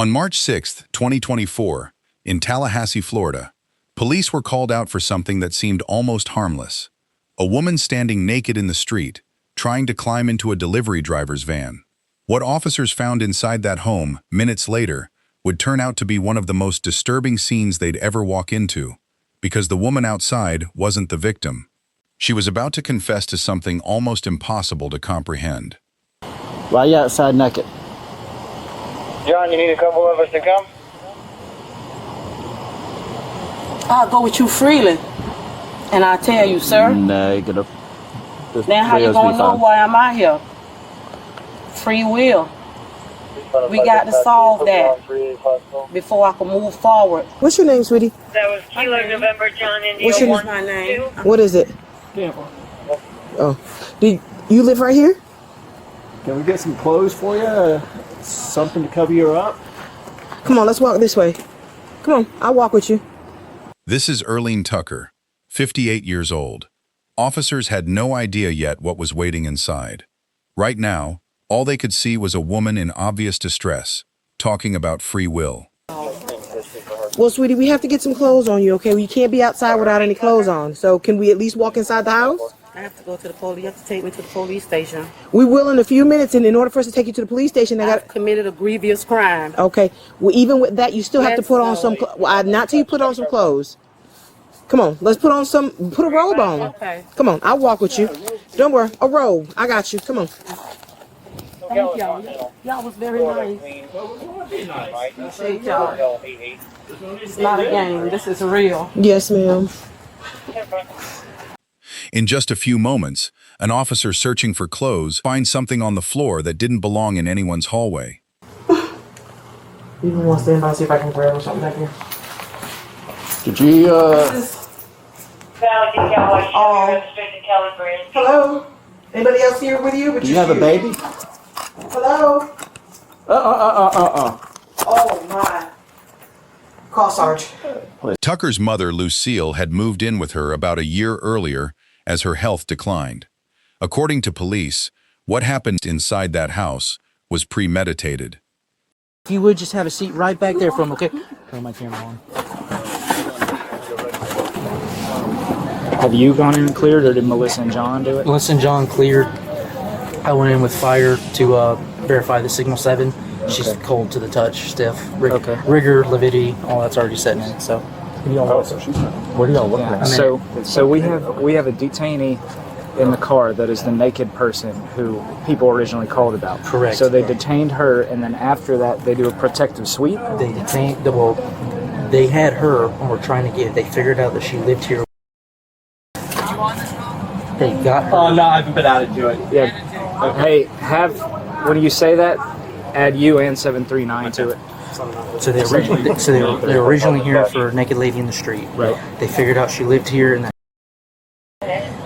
On March 6, 2024, in Tallahassee, Florida, police were called out for something that seemed almost harmless. A woman standing naked in the street, trying to climb into a delivery driver's van. What officers found inside that home, minutes later, would turn out to be one of the most disturbing scenes they'd ever walk into, because the woman outside wasn't the victim. She was about to confess to something almost impossible to comprehend. Why you outside naked? John, you need a couple of us to come? I'll go with you freely. And I tell you, sir. No, you gotta. Then how you gonna know why I'm out here? Free will. We got to solve that before I can move forward. What's your name, sweetie? That was Kilo November, John India. What's your My name? What is it? Oh, do you live right here? Can we get some clothes for you? Something to cover you up? Come on, let's walk this way. Come on, I'll walk with you. This is Earlene Tucker, 58 years old. Officers had no idea yet what was waiting inside. Right now, all they could see was a woman in obvious distress, talking about free will. Well, sweetie, we have to get some clothes on you, okay? We can't be outside without any clothes on. So can we at least walk inside the house? I have to go to the police. You have to take me to the police station. We will in a few minutes, and in order for us to take you to the police station, I've committed a grievous crime. Okay. Well, even with that, you still have to put on some. Not till you put on some clothes. Come on, let's put a robe on. Okay. Come on, I'll walk with you. Don't worry, a robe. I got you. Come on. Thank y'all. Y'all was very nice. Appreciate y'all. It's not a game. This is real. Yes, ma'am. In just a few moments, an officer searching for clothes finds something on the floor that didn't belong in anyone's hallway. Even want to stand by and see if I can grab or something back here. Did you, Hello? Anybody else here with you? do you have a baby? Hello? Oh, my. Call Sarge. Tucker's mother, Lucille, had moved in with her about a year earlier as her health declined. According to police, what happened inside that house was premeditated. If you would just have a seat right back there for him, okay? Turn my camera on. Have you gone in and cleared, or did Melissa and John do it? Melissa and John cleared. I went in with fire to verify the signal 7. She's cold to the touch, stiff. Rigor, lividity, all that's already setting in. So, What are y'all looking at? So we have a detainee in the car that is the naked person who people originally called about. Correct. So they detained her, and then after that, they do a protective sweep. they detained. Well, they had her, and we're trying to get. They figured out that she lived here. They got her. Oh no, I haven't been added to it. Yeah. Hey, when you say that, add you and 739 to it. So they were originally here for a naked lady in the street. Right. They figured out she lived here, and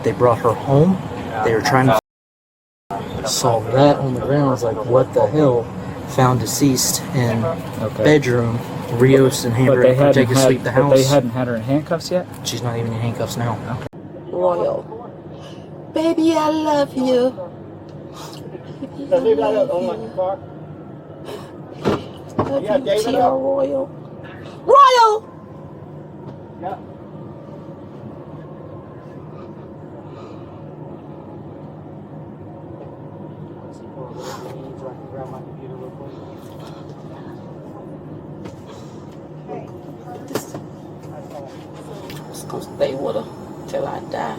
they brought her home. They were trying to saw that on the ground. I was like, what the hell? Found deceased in bedroom. Rios and Hammer take to sweep the house. But they hadn't had her in handcuffs yet? She's not even in handcuffs now. Okay. Royal. Baby, I love you. Baby, I love you. Love you, Tio Royal. Royal! Yeah. I was gonna stay with her till I die.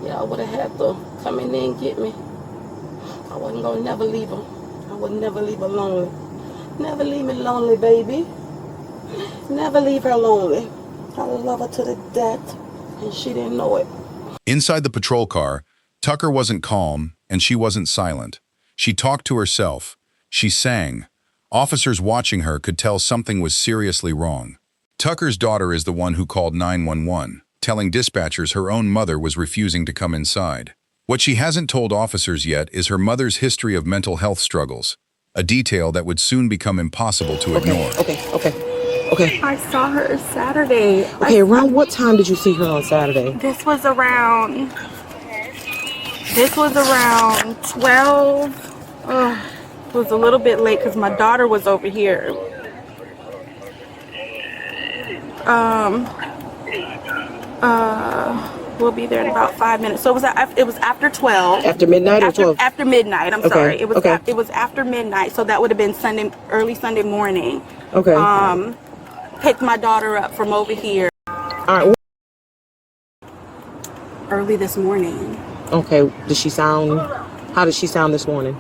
Y'all would have had to come in there and get me. I wasn't gonna never leave her. I would never leave her lonely. Never leave me lonely, baby. Never leave her lonely. I love her to the death, and she didn't know it. Inside the patrol car, Tucker wasn't calm and she wasn't silent. She talked to herself. She sang. Officers watching her could tell something was seriously wrong. Tucker's daughter is the one who called 911, telling dispatchers her own mother was refusing to come inside. What she hasn't told officers yet is her mother's history of mental health struggles, a detail that would soon become impossible to ignore. Okay. I saw her Saturday. Okay, around what time did you see her on Saturday? This was around 12. was a little bit late because my daughter was over here. We'll be there in about 5 minutes. So it was after 12. After midnight or 12? After midnight. I'm Okay, sorry. It was okay. it was after midnight. So that would have been early Sunday morning. Okay. Picked my daughter up from over here All right. early this morning. Okay. How did she sound this morning?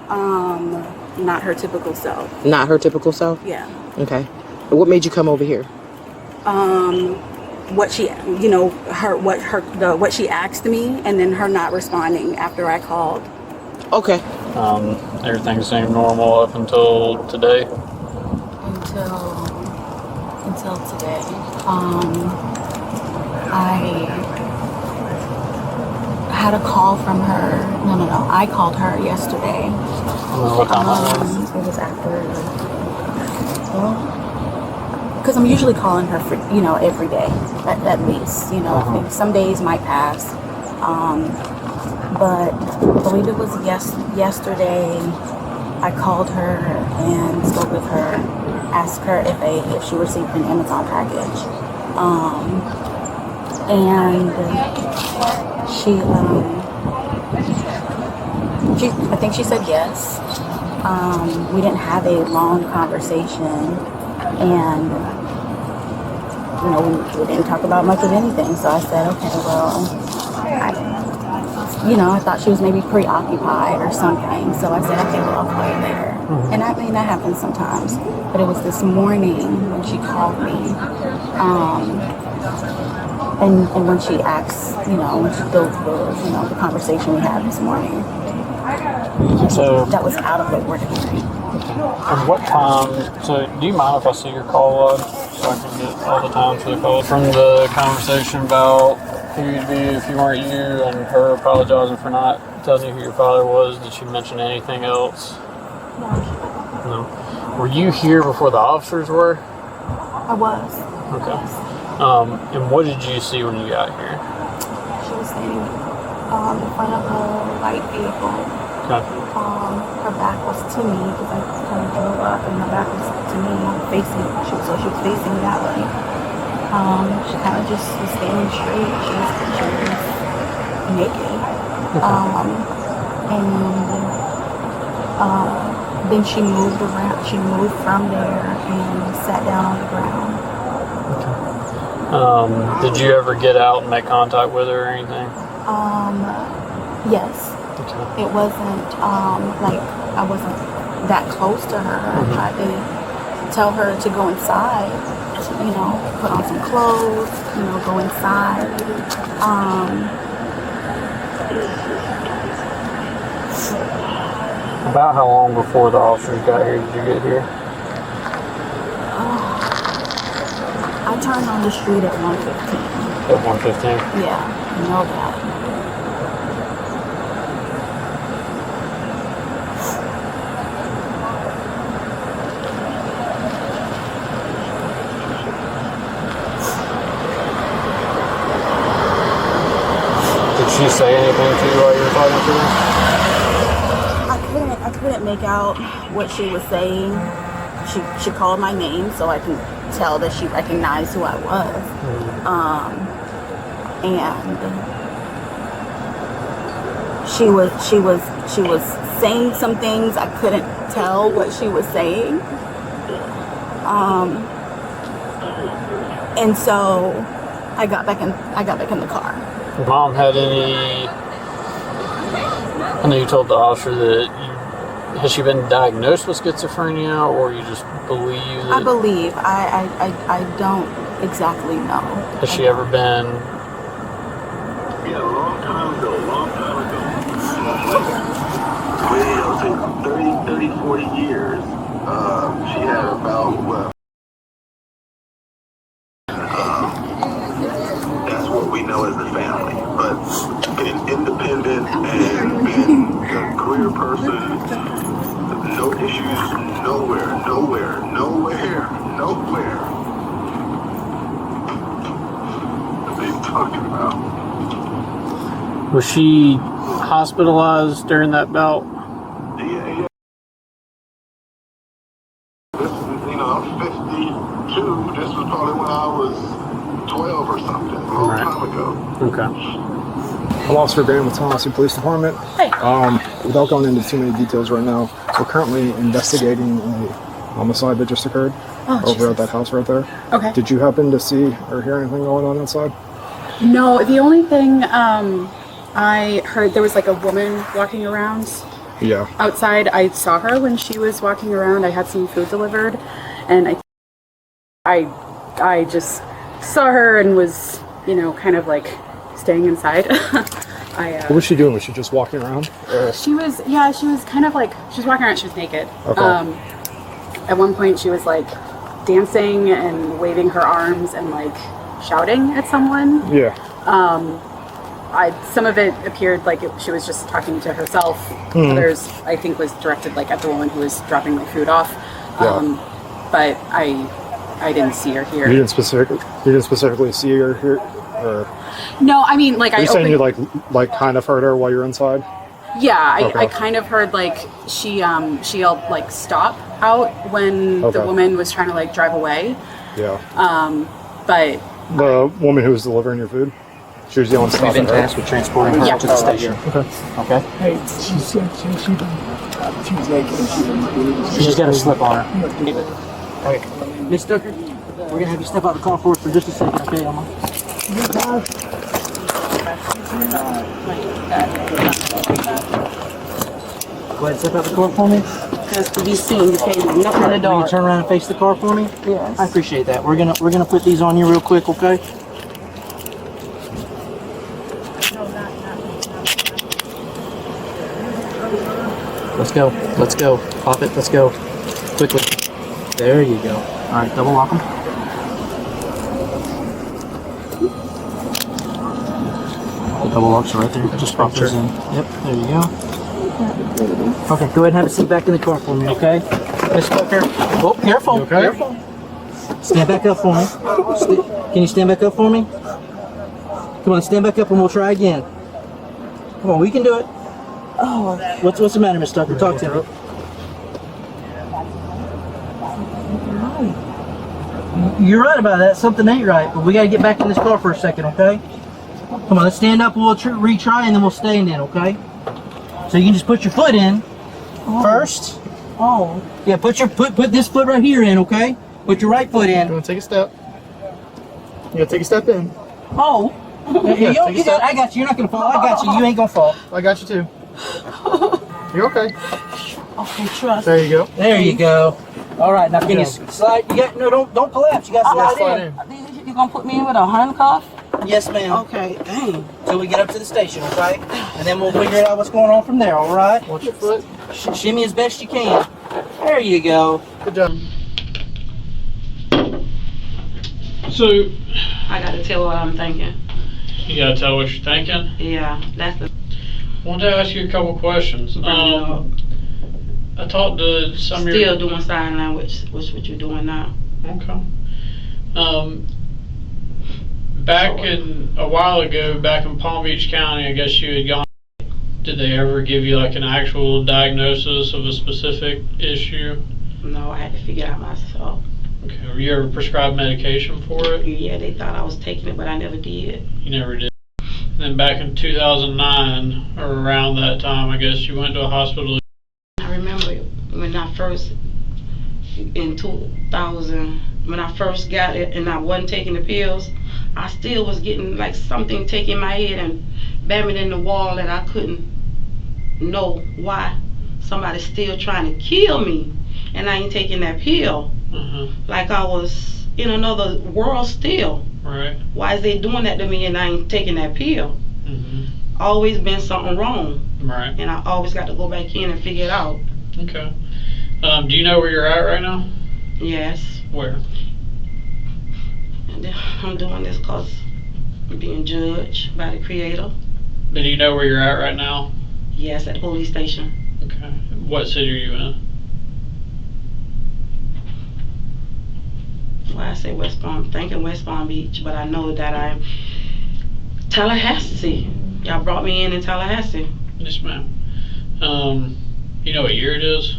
Not her typical self. Not her typical self? Yeah. Okay. What made you come over here? What she, what she asked me, and then her not responding after I called. Okay. Everything seemed normal up until today. Until today. I had a call from her. No. I called her yesterday. What time was It was after. Because I'm usually calling her for, every day, at least. Maybe some days might pass. But I believe it was yesterday. I called her and spoke with her, asked her if she received an Amazon package, and I think she said yes. We didn't have a long conversation, and we didn't talk about much of anything. So I said, okay, well, I thought she was maybe preoccupied or something. So I said, okay, well, I'll call you later. And I mean, that happens sometimes. But it was this morning when she called me. And when she asked, when she built the conversation we had this morning. So that was out of the ordinary. And what time? So do you mind if I see your call log so I can get all the times for the call? From the conversation about who you'd be if you weren't you, and her apologizing for not telling you who your father was, did she mention anything else? No. Were you here before the officers were? I was. Okay. And what did you see when you got here? She was standing in front of a white vehicle. Okay. Her back was to me because I kind of drove up, and her back was to me, facing. She was facing that way. She kind of just was standing straight. She was naked. And then she moved around. She moved from there and sat down on the ground. Did you ever get out and make contact with her or anything? Yes. Okay. It wasn't like I wasn't that close to her. I tried to tell her to go inside, put on some clothes, go inside. About how long before the officers got here did you get here? I turned on the street at 1:15. At 1:15? Yeah, I know that. Did she say anything to you while you were talking to her? I couldn't make out what she was saying. She called my name, so I can tell that she recognized who I was. And she was saying some things. I couldn't tell what she was saying. And so I got back in the car. Mom had any? I know you told the officer that has she been diagnosed with schizophrenia, or you just believe that? I believe. I don't exactly know. Has she ever been? Yeah, a long time ago. Maybe I'll say 30, 40 years. She had about, that's what we know as the family. But being independent and being a career person, no issues, nowhere. What are you talking about? Was she hospitalized during that bout? two, this was probably when I was 12 or something, a long time ago. Okay. I'm Officer Graham with Tallahassee Police Department. Hey. Without going into too many details right now, we're currently investigating a homicide that just occurred over at that house right there. Okay. Did you happen to see or hear anything going on outside? No, the only thing I heard, there was like a woman walking around Yeah. outside. I saw her when she was walking around. I had some food delivered, and I just saw her and was, you know, kind of like staying inside. What was she doing? Was she just walking around? She was kind of like, she was walking around, she was naked. Okay. At one point she was like dancing and waving her arms and like shouting at someone. Yeah. Some of it appeared like she was just talking to herself. Others, I think, was directed like at the woman who was dropping my food off. But I didn't see her here. You didn't specifically see her here? Or No, I mean, like, are you saying you like kind of heard her while you're inside? Yeah, Okay. I kind of heard like she yelled like stop out when the woman was trying to like drive away. Yeah. But the woman who was delivering your food, she was yelling stop. We've been at her. tasked with transporting her to the station. Okay. Hey, she said she was naked and she didn't. She just got a slip on her. Okay. Miss Tucker, we're gonna have you step out of the car for us for just a second, okay, Emma? Go ahead and step out the car for me. Has to be seen. You can't do nothing in the Will you dark. turn around and face the car for me? Yes. I appreciate that. We're gonna put these on you real quick, okay? Let's go. Let's go. Pop it. Let's go. Quickly. There you go. All right, double lock them. The double locks are right there. Just pop those in. Yep. There you go. Okay. Go ahead and have a seat back in the car for me, okay? Miss Tucker. Oh, careful. Okay. Careful. Stand back up for me. Can you stand back up for me? Come on, stand back up and we'll try again. Come on, we can do it. Oh, what's the matter, Miss Tucker? Talk to me. You're right about that. Something ain't right, but we got to get back in this car for a second, okay? Come on, let's stand up. We'll retry, and then we'll stand in, okay? So you can just put your foot in first. Oh. Yeah, put this foot right here in, okay? Put your right foot in. You want to take a step? You gotta take a step in. Oh. Yeah, I got you. You're not gonna fall. I got you. You ain't gonna fall. I got you too. You're okay. Okay, trust. There you go. There you go. All right, now can you slide? You got don't collapse. You got to slide in. You gonna put me in with a handcuff? Yes, ma'am. Okay, dang. Till we get up to the station, okay? And then we'll figure out what's going on from there. All right? Watch your foot. Shimmy as best you can. There you go. Good job. So, I gotta tell what I'm thinking. you gotta tell what you're thinking. Yeah, that's the. I want to ask you a couple questions. I talked to some of your... Still doing sign language, which what you're doing now. Okay. Back in a while ago, back in Palm Beach County, I guess you had gone. Did they ever give you like an actual diagnosis of a specific issue? No, I had to figure it out myself. Okay. Were you ever prescribed medication for it? Yeah, they thought I was taking it, but I never did. You never did. And then back in 2009, or around that time, I guess you went to a hospital. I remember when I first, in 2000, when I first got it and I wasn't taking the pills, I still was getting like something taking my head and bamming in the wall, and I couldn't know why somebody's still trying to kill me and I ain't taking that pill. Like I was in another world still. Right. Why is they doing that to me and I ain't taking that pill? Always been something wrong. Right. And I always got to go back in and figure it out. Okay. Do you know where you're at right now? Yes. Where? And then I'm doing this because I'm being judged by the Creator. Do you know where you're at right now? Yes, at the police station. Okay. What city are you in? Well, I say West Palm, thinking West Palm Beach, but I know that I'm Tallahassee. Y'all brought me in Tallahassee. Yes, ma'am. You know what year it is?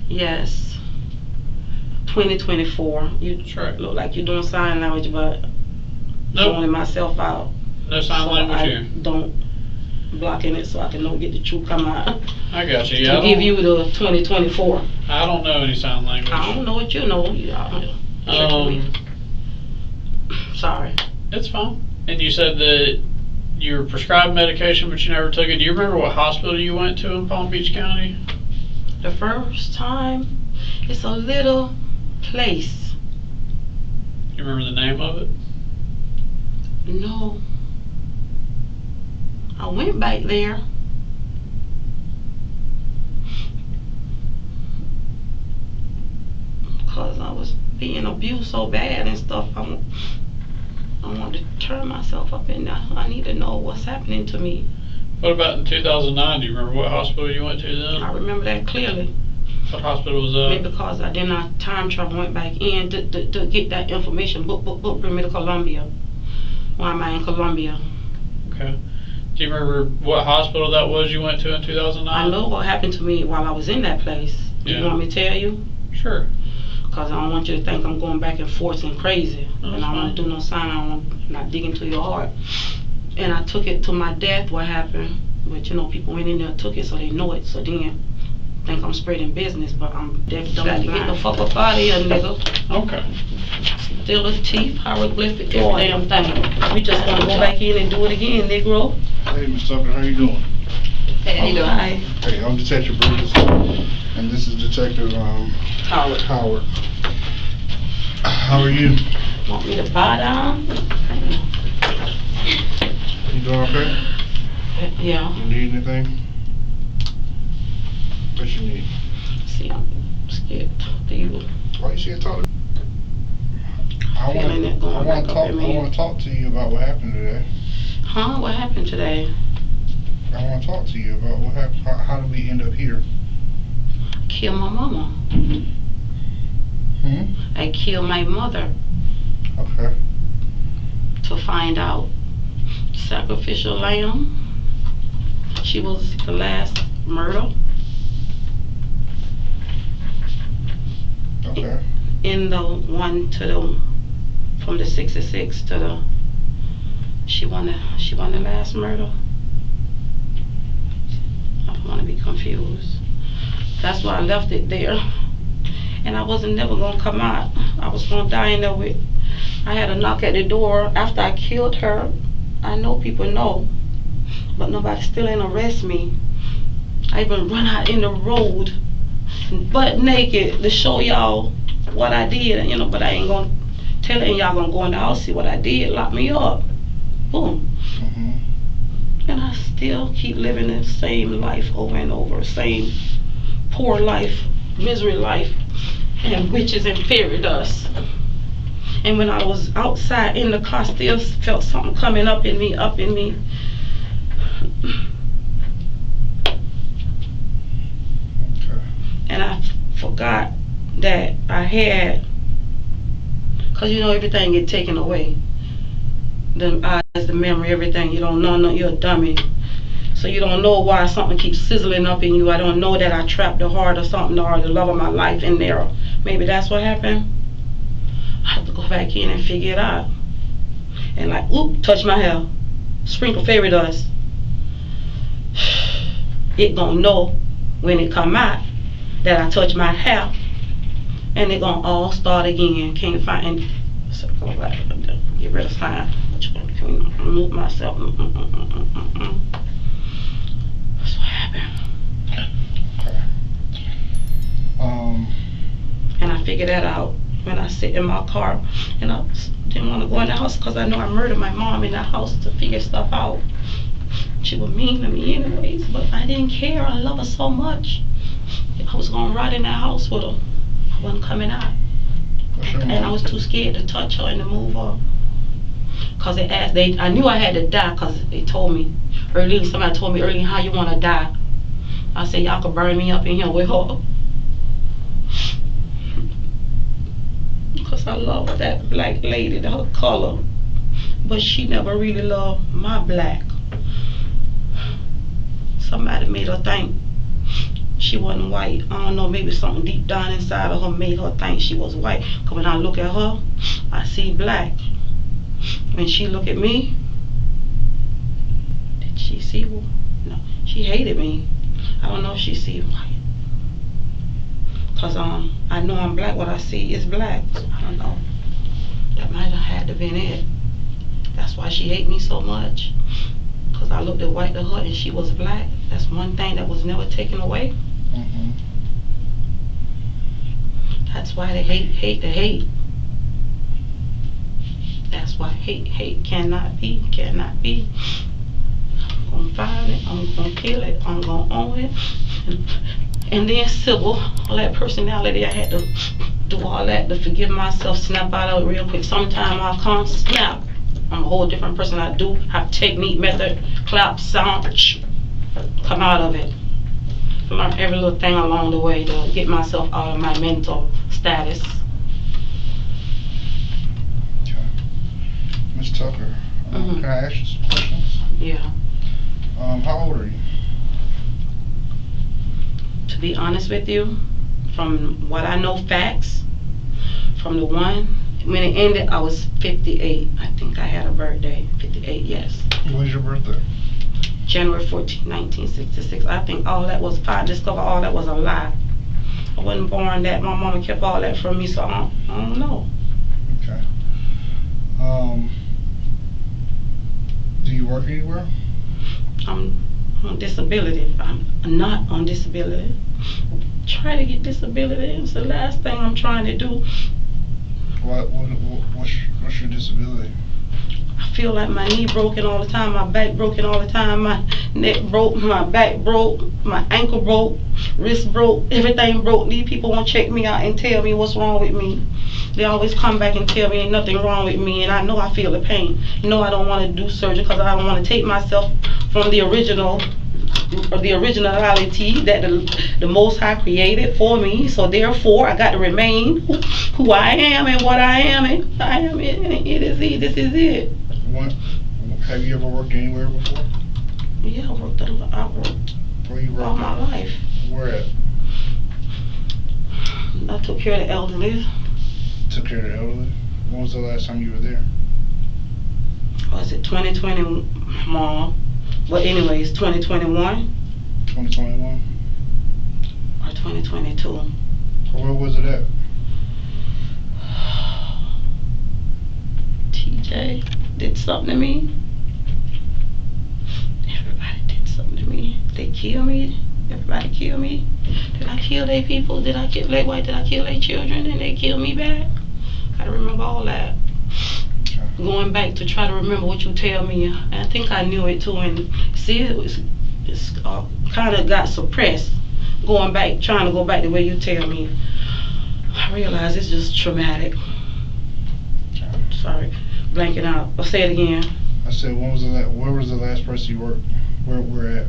Yes. 2024. You That's right. look like you're doing sign language, but Nope. zoning myself out. No sign So language I here. don't blocking it so I can know get the truth come out. I got you. Yeah, To give you the 2024. I don't know any sign language. I don't know what you know. Sorry. It's fine. And you said that you were prescribed medication, but you never took it. Do you remember what hospital you went to in Palm Beach County? The first time, it's a little place. You remember the name of it? No. I went back there. Because I was being abused so bad and stuff. I wanted to turn myself up in there. I need to know what's happening to me. What about in 2009? Do you remember what hospital you went to then? I remember that clearly. What hospital was that? Maybe because I did not time travel, went back in to get that information. Book, bring me to Columbia. Why am I in Columbia? Okay. Do you remember what hospital that was you went to in 2009? I know what happened to me while I was in that place. Yeah. You want me to tell you? Sure. Because I don't want you to think I'm going back and forth and crazy. That's and I don't want to do no sign. I'm not digging to your heart. And I took it to my death, what happened. But you know, people went in there and took it so they know it. So then, think I'm spreading business, but I'm definitely get the fuck up out of here, nigga. Okay. Still a teeth, hieroglyphic, every damn thing. We just gonna go back in and do it again, Negro. Hey, Miss Tucker, how you doing? Hey, how you doing? Hi. Hey, I'm Detective Burgess, and this is Detective Howard. How are you? Want me to bow down? You doing okay? Yeah. You need anything? What you need? See, I'm scared to talk to you. Why you scared to talk to me? I Feeling it going back up in me. I want to talk to you about what happened today. Huh? What happened today? I want to talk to you about what happened. How did we end up here? Kill my mama. I killed my mother. Okay. To find out. Sacrificial lamb. She was the last murder. Okay. In the one to the, from the 66 to the, she won the last murder. I don't want to be confused. That's why I left it there. And I wasn't never gonna come out. I was gonna die in there with, I had a knock at the door after I killed her. I know people know, but nobody still ain't arrest me. I even run out in the road, butt naked, to show y'all what I did, you know, but I ain't gonna tell it, and y'all gonna go in the house, see what I did, lock me up. Boom. And I still keep living the same life over and over, same poor life, misery life, and witches and fairy dust. And when I was outside in the car, still felt something coming up in me. Okay. And I forgot that I had, cause you know everything get taken away. The eyes, the memory, everything. You don't know, you're a dummy. So you don't know why something keeps sizzling up in you. I don't know that I trapped the heart or something, or the love of my life in there. Maybe that's what happened. I have to go back in and figure it out. And like, oop, touch my hair. Sprinkle fairy dust. It gonna know when it come out that I touch my hair. And it gonna all start again. Can't find, so get rid of sign. Move myself. That's what happened. And I figured that out when I sit in my car, and I didn't want to go in the house because I know I murdered my mom in the house to figure stuff out. She was mean to me anyways, but I didn't care. I love her so much. I was gonna ride in that house with her. I wasn't coming out. And I was too scared to touch her and to move her. Cause I knew I had to die cause they told me early, somebody told me early, how you wanna die? I said, y'all could burn me up in here with her. Cause I love that black lady, her color. But she never really loved my black. Somebody made her think She wasn't white. I don't know, maybe something deep down inside of her made her think she was white. Cause when I look at her, I see black. When she look at me, did she see? No, she hated me. I don't know if she see white. Cause I know I'm black. What I see is black. I don't know. That might have had to been it. That's why she hate me so much. Cause I looked at white to her and she was black. That's one thing that was never taken away. Mm-hmm. That's why they hate to hate. That's why hate cannot be. I'm gonna find it, I'm gonna kill it, I'm gonna own it. And then Sybil, all that personality, I had to do all that to forgive myself, snap out of it real quick. Sometime I'll come snap. I'm a whole different person. I do have technique, method, clap, sound, come out of it. Learn every little thing along the way to get myself out of my mental status. Okay. Ms. Tucker, can I ask you some questions? Yeah. How old are you? To be honest with you, from what I know facts, from the one, when it ended, I was 58. I think I had a birthday. 58, yes. When's your birthday? January 14, 1966. I think all that was, I discovered all that was a lie. I wasn't born that. My mama kept all that from me, so I don't know. Okay. Do you work anywhere? I'm on disability. I'm not on disability. Try to get disability. It's the last thing I'm trying to do. What's your disability? I feel like my knee broken all the time, my back broken all the time, my neck broke, my back broke, my ankle broke, wrist broke, everything broke. These people won't check me out and tell me what's wrong with me. They always come back and tell me ain't nothing wrong with me, and I know I feel the pain. No, I don't want to do surgery because I don't want to take myself from the original, or the originality that the Most High created for me. So therefore, I got to remain who I am and what I am, and I am it, and it is it. This is it. Have you ever worked anywhere before? Yeah, I worked Where you worked all my life. Where at? I took care of the elderly. Took care of the elderly? When was the last time you were there? Was it 2020, Mom? But anyways, 2021. 2021? Or 2022. Where was it at? TJ did something to me. Everybody did something to me. They killed me. Everybody killed me. Did I kill their people? Did I kill their white? Did I kill their children? And they killed me back? Gotta remember all that. Going back to try to remember what you tell me. And I think I knew it too. And see, it's kind of got suppressed. Going back, trying to go back the way you tell me. I realize it's just traumatic. Sorry, blanking out. I'll say it again. I said, where was the last person you worked? Where at?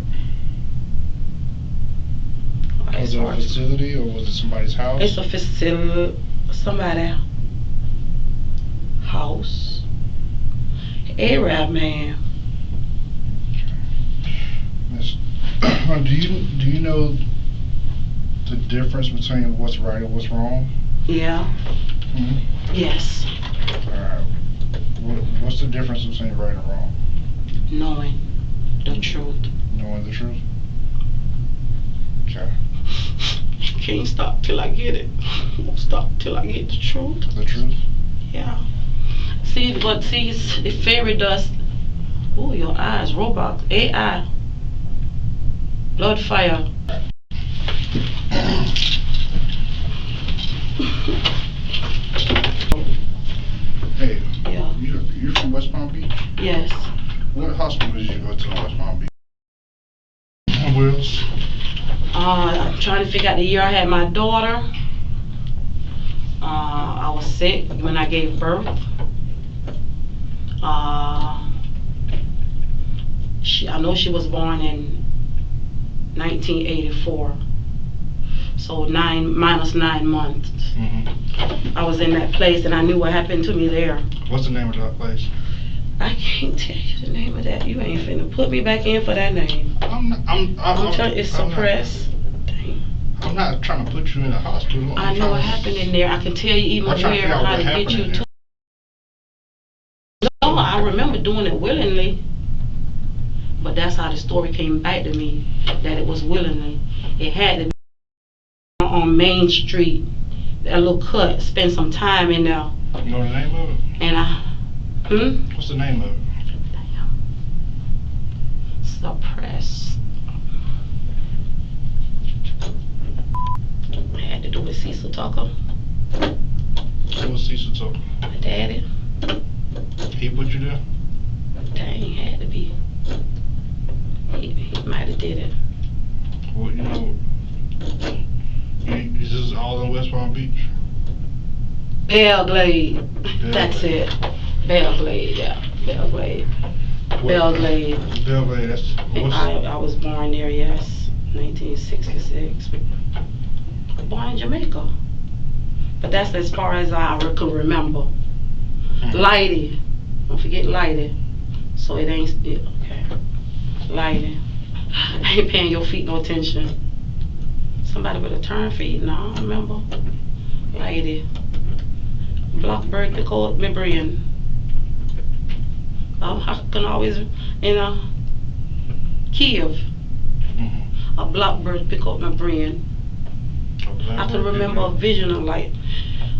Was it a facility or was it somebody's house? It's a facility, somebody's house. Arab man. Do you know the difference between what's right and what's wrong? Yeah. Mm-hmm. Yes. Alright. What's the difference between right and wrong? Knowing the truth. Knowing the truth? Okay. Can't stop till I get it. Won't stop till I get the truth. The truth? Yeah. See, but see, the fairy dust. Oh, your eyes, robot, AI, blood fire. Hey. Yeah. You're from West Palm Beach? Yes. What hospital did you go to in West Palm Beach? Where else? I'm trying to figure out the year I had my daughter. I was sick when I gave birth. I know she was born in 1984. So minus 9 months. Mm-hmm. I was in that place and I knew what happened to me there. What's the name of that place? I can't tell you the name of that. You ain't finna put me back in for that name. I'm telling you, it's suppressed. Dang. I'm not trying to put you in a hospital. I know what happened in there. I can tell you even where, how to get you to. No, I remember doing it willingly. But that's how the story came back to me, that it was willingly. It had to be on Main Street, a little cut, spend some time in there. You know the name of it? And What's the name of it? Suppress. I had to do with Cecil Tucker. Who was Cecil Tucker? My daddy. He put you there? Dang, had to be. He might have did it. Well, you know, is this all in West Palm Beach? Belglade. That's it. Belglade, yeah. Belglade. Belglade. Belglade, that's... I was born there, yes. 1966. Born in Jamaica. But that's as far as I can remember. Lighty. Don't forget Lighty. So it ain't... okay. Lighty. I ain't paying your feet no attention. Somebody with a turn feet? No, I don't remember. Lighty. Blackbird pickled my brain. I can always, Kiev. A blackbird pick up my brain. I can remember a vision of like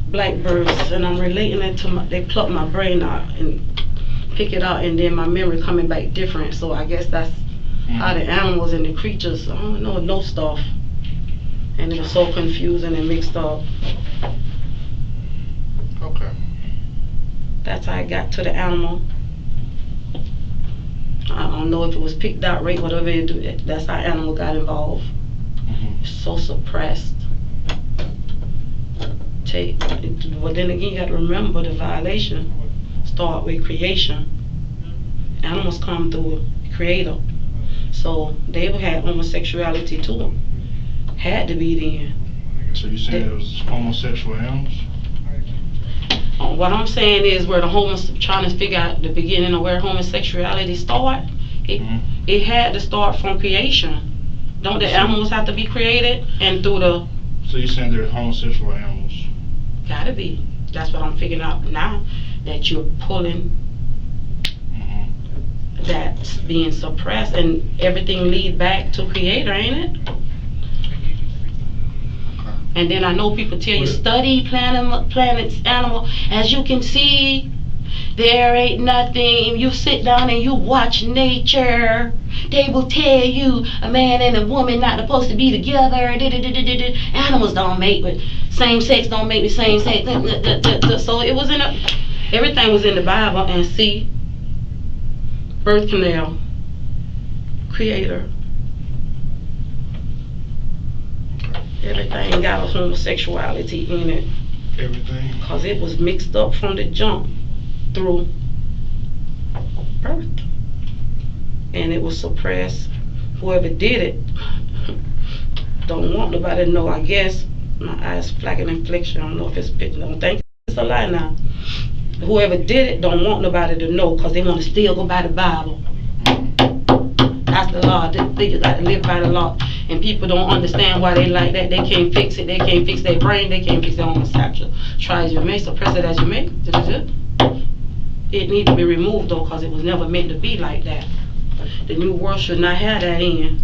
blackbirds, and I'm relating it to they pluck my brain out and pick it out, and then my memory coming back different. So I guess that's how the animals and the creatures, I don't know stuff. And it was so confusing and mixed up. Okay. That's how I got to the animal. I don't know if it was picked out right, whatever it do. That's how animal got involved. So suppressed. But then again, you got to remember the violation start with creation. Animals come through a creator, so they had homosexuality to them. Had to be then. So you saying it was homosexual animals? What I'm saying is where the trying to figure out the beginning of where homosexuality start. It had to start from creation. Don't the animals have to be created and through the? So you're saying they're homosexual animals? Gotta be. That's what I'm figuring out now. That you're pulling. That's being suppressed, and everything lead back to creator, ain't it? And then I know people tell you, study planets, animal. As you can see, there ain't nothing. You sit down and you watch nature. They will tell you a man and a woman not supposed to be together. Animals don't mate with same sex, don't mate with same sex. So it was everything was in the Bible. And see, birth canal, creator. Everything got a homosexuality in it. Everything? Because it was mixed up from the jump through birth. And it was suppressed. Whoever did it don't want nobody to know. I guess my eyes flacking inflection. I don't know if it's pitching. I don't think it's a lie now. Whoever did it don't want nobody to know because they want to still go by the Bible. That's the law. They just got to live by the law. And people don't understand why they like that. They can't fix it. They can't fix their brain. They can't fix their homosexual. Try as you may, suppress it as you may. It needs to be removed though, because it was never meant to be like that. The new world should not have that in.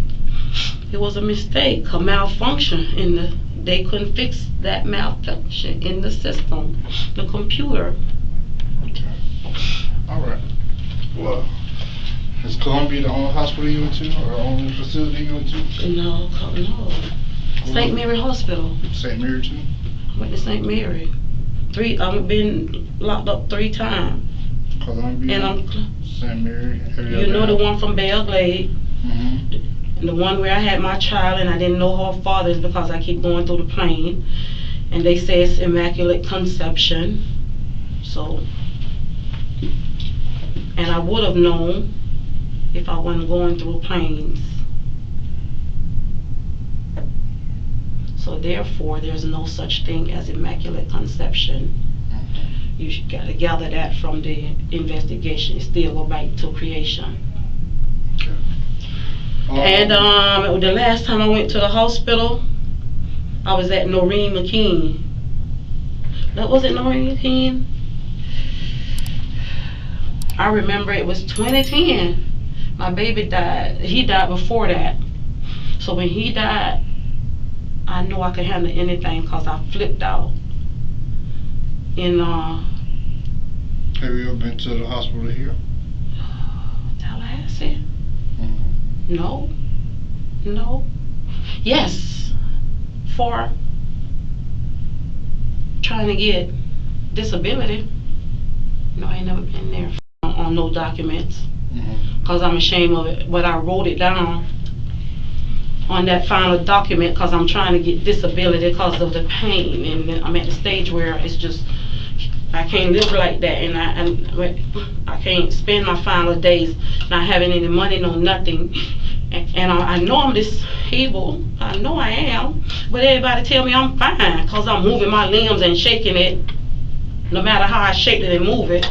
It was a mistake, a malfunction they couldn't fix that malfunction in the system, the computer. Okay. All right. Well, is Columbia the only hospital you went to, or the only facility you went to? No. St. Mary Hospital. St. Mary too? I went to St. Mary. I've been locked up 3 times. Columbia, St. Mary. You know the one from Belglade. The one where I had my child and I didn't know her father is because I keep going through the plane. And they say it's Immaculate Conception. So, and I would have known if I wasn't going through planes. So therefore, there's no such thing as Immaculate Conception. You got to gather that from the investigation. Still go back to creation. Okay. And the last time I went to the hospital, I was at Noreen McKean. Was it Noreen McKean? I remember it was 2010. My baby died. He died before that. So when he died, I knew I could handle anything because I flipped out. In Have you ever been to the hospital here? Tallahassee? Mm-hmm. No. No. Yes. For trying to get disability. No, I ain't never been there on no documents. Because I'm ashamed of it. But I wrote it down on that final document because I'm trying to get disability because of the pain. And I'm at the stage where it's just, I can't live like that. And I can't spend my final days not having any money, no nothing. And I know I'm disabled. I know I am. But everybody tell me I'm fine because I'm moving my limbs and shaking it. No matter how I shake it and move it,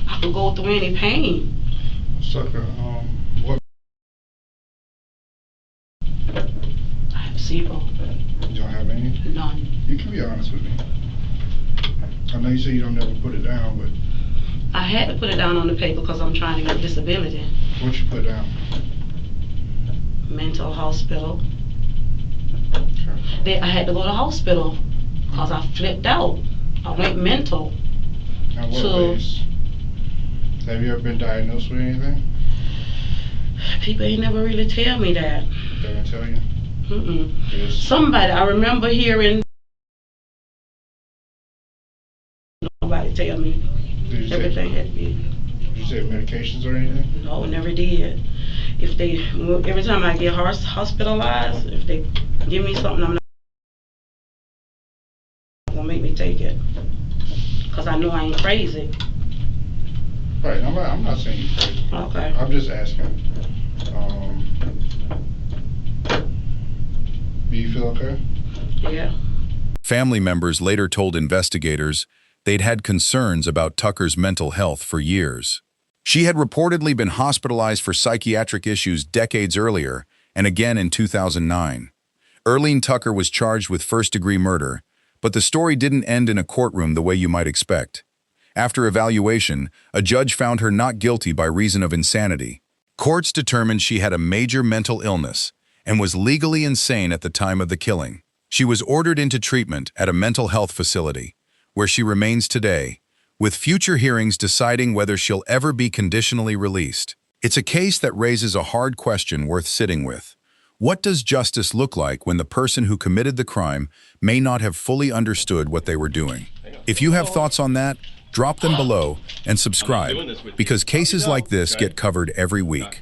I can go through any pain. Sucker, what? I have zero. You don't have any? None. You can be honest with me. I know you say you don't never put it down, but I had to put it down on the paper because I'm trying to get disability. what you put down? Mental hospital. Okay. I had to go to hospital because I flipped out. I went mental. Now what ways? Have you ever been diagnosed with anything? People ain't never really tell me that. They didn't tell you? Mm-mm. Yes. Somebody, I remember hearing nobody tell me everything had to be. Did you take medications or anything? No, never did. If they, every time I get hospitalized, if they give me something, I'm not gonna make me take it. Cause I know I ain't crazy. Right, I'm not saying you're crazy. Okay. I'm just asking. Do you feel okay? Yeah. Family members later told investigators they'd had concerns about Tucker's mental health for years. She had reportedly been hospitalized for psychiatric issues decades earlier and again in 2009. Earlene Tucker was charged with first-degree murder, but the story didn't end in a courtroom the way you might expect. After evaluation, a judge found her not guilty by reason of insanity. Courts determined she had a major mental illness and was legally insane at the time of the killing. She was ordered into treatment at a mental health facility, where she remains today, with future hearings deciding whether she'll ever be conditionally released. It's a case that raises a hard question worth sitting with. What does justice look like when the person who committed the crime may not have fully understood what they were doing? If you have thoughts on that, drop them below and subscribe, because cases like this get covered every week.